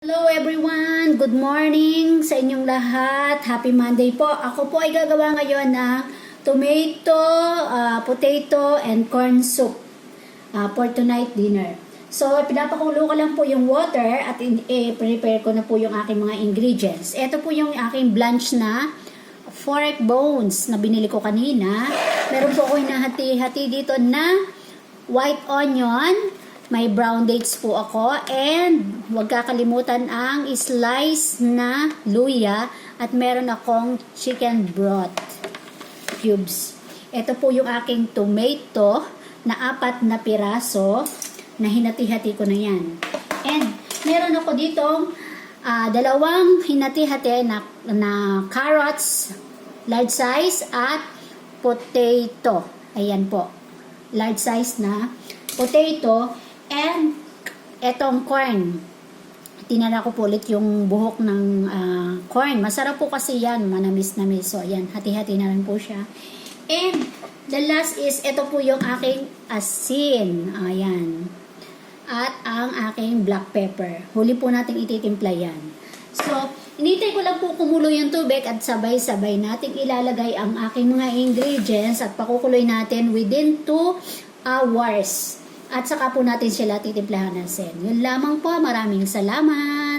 Hello everyone! Good morning sa inyong lahat. Happy Monday po. Ako po ay gagawa ngayon ng tomato, potato, and corn soup for tonight dinner. So, pinapakulo ko lang po yung water at prepare ko na po yung aking mga ingredients. Ito po yung aking blanch na fork bones na binili ko kanina. Meron po ako hinahati-hati dito na white onion. May brown dates po ako, and huwag kakalimutan ang slice na luya, at meron akong chicken broth cubes. Ito po yung aking tomato na 4 na piraso na hinati-hati ko na yan. And meron ako ditong dalawang hinati-hati na carrots, large size, at potato. Ayan po, large size na potato. And etong corn, tinala ko po ulit yung buhok ng corn. Masarap po kasi yan, manamis-namis. So ayan, hati-hati na rin po siya. And the last is, ito po yung aking asin. Ayan. At ang aking black pepper. Huli po natin ititimpla yan. So, inintay ko lang po kumulo yung tubig at sabay-sabay natin ilalagay ang aking mga ingredients at pakukuloy natin within 2 hours. At saka po natin sila titimplahan ng sen. Yun lamang po. Maraming salamat.